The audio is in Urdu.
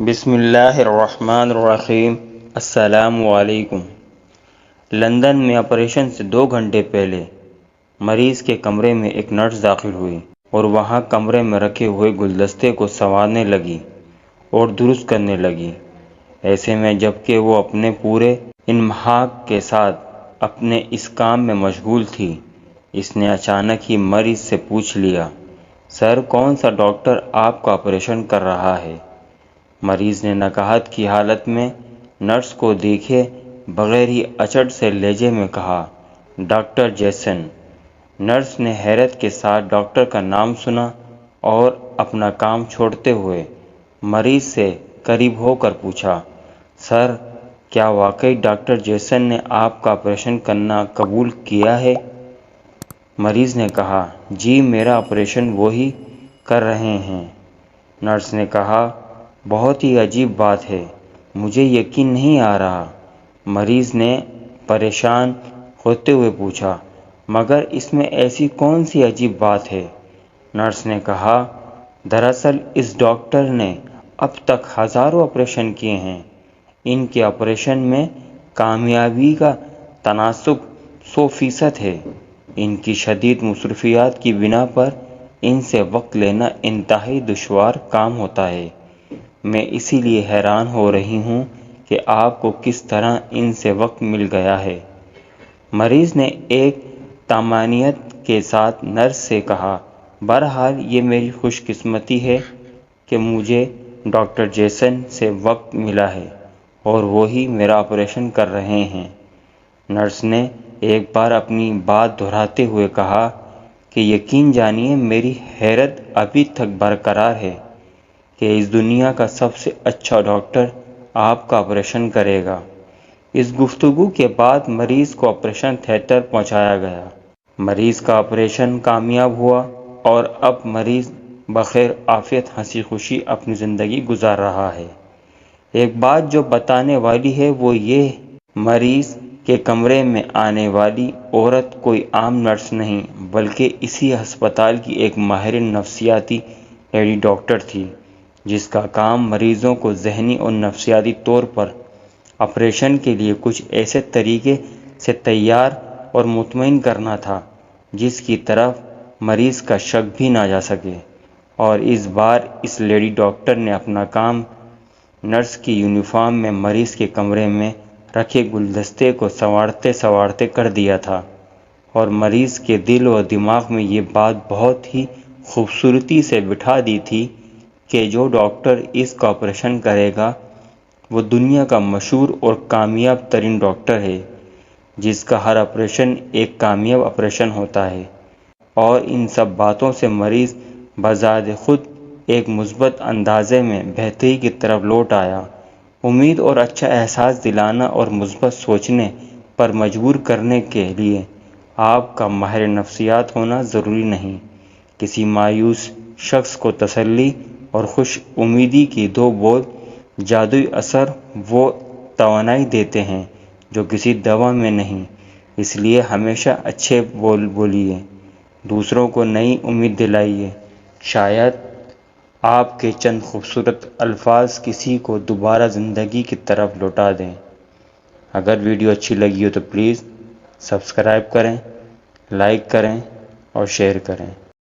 بسم اللہ الرحمن الرحیم۔ السلام علیکم۔ لندن میں آپریشن سے 2 گھنٹے پہلے مریض کے کمرے میں ایک نرس داخل ہوئی اور وہاں کمرے میں رکھے ہوئے گلدستے کو سنوارنے لگی اور درست کرنے لگی۔ ایسے میں جبکہ وہ اپنے پورے انہماک کے ساتھ اپنے اس کام میں مشغول تھی، اس نے اچانک ہی مریض سے پوچھ لیا، سر کون سا ڈاکٹر آپ کا آپریشن کر رہا ہے؟ مریض نے نکہت کی حالت میں نرس کو دیکھے بغیر ہی اچٹ سے لہجے میں کہا، ڈاکٹر جیسن۔ نرس نے حیرت کے ساتھ ڈاکٹر کا نام سنا اور اپنا کام چھوڑتے ہوئے مریض سے قریب ہو کر پوچھا، سر کیا واقعی ڈاکٹر جیسن نے آپ کا آپریشن کرنا قبول کیا ہے؟ مریض نے کہا، جی میرا آپریشن وہی کر رہے ہیں۔ نرس نے کہا، بہت ہی عجیب بات ہے، مجھے یقین نہیں آ رہا۔ مریض نے پریشان ہوتے ہوئے پوچھا، مگر اس میں ایسی کون سی عجیب بات ہے؟ نرس نے کہا، دراصل اس ڈاکٹر نے اب تک ہزاروں آپریشن کیے ہیں۔ ان کے آپریشن میں کامیابی کا تناسب 100% ہے۔ ان کی شدید مصروفیات کی بنا پر ان سے وقت لینا انتہائی دشوار کام ہوتا ہے۔ میں اسی لیے حیران ہو رہی ہوں کہ آپ کو کس طرح ان سے وقت مل گیا ہے۔ مریض نے ایک طمانینت کے ساتھ نرس سے کہا، بہرحال یہ میری خوش قسمتی ہے کہ مجھے ڈاکٹر جیسن سے وقت ملا ہے اور وہی میرا آپریشن کر رہے ہیں۔ نرس نے ایک بار اپنی بات دہراتے ہوئے کہا کہ یقین جانیے میری حیرت ابھی تک برقرار ہے کہ اس دنیا کا سب سے اچھا ڈاکٹر آپ کا آپریشن کرے گا۔ اس گفتگو کے بعد مریض کو آپریشن تھیٹر پہنچایا گیا۔ مریض کا آپریشن کامیاب ہوا اور اب مریض بخیر عافیت ہنسی خوشی اپنی زندگی گزار رہا ہے۔ ایک بات جو بتانے والی ہے وہ یہ، مریض کے کمرے میں آنے والی عورت کوئی عام نرس نہیں بلکہ اسی ہسپتال کی ایک ماہر نفسیاتی لیڈی ڈاکٹر تھی، جس کا کام مریضوں کو ذہنی اور نفسیاتی طور پر آپریشن کے لیے کچھ ایسے طریقے سے تیار اور مطمئن کرنا تھا جس کی طرف مریض کا شک بھی نہ جا سکے۔ اور اس بار اس لیڈی ڈاکٹر نے اپنا کام نرس کی یونیفارم میں مریض کے کمرے میں رکھے گلدستے کو سنوارتے کر دیا تھا، اور مریض کے دل و دماغ میں یہ بات بہت ہی خوبصورتی سے بٹھا دی تھی کہ جو ڈاکٹر اس کا آپریشن کرے گا وہ دنیا کا مشہور اور کامیاب ترین ڈاکٹر ہے، جس کا ہر آپریشن ایک کامیاب آپریشن ہوتا ہے۔ اور ان سب باتوں سے مریض بذات خود ایک مثبت اندازے میں بہتری کی طرف لوٹ آیا۔ امید اور اچھا احساس دلانا اور مثبت سوچنے پر مجبور کرنے کے لیے آپ کا ماہر نفسیات ہونا ضروری نہیں۔ کسی مایوس شخص کو تسلی اور خوش امیدی کی 2 بوند جادوئی اثر و توانائی دیتے ہیں جو کسی دوا میں نہیں۔ اس لیے ہمیشہ اچھے بولیے، دوسروں کو نئی امید دلائیے، شاید آپ کے چند خوبصورت الفاظ کسی کو دوبارہ زندگی کی طرف لوٹا دیں۔ اگر ویڈیو اچھی لگی ہو تو پلیز سبسکرائب کریں، لائک کریں اور شیئر کریں۔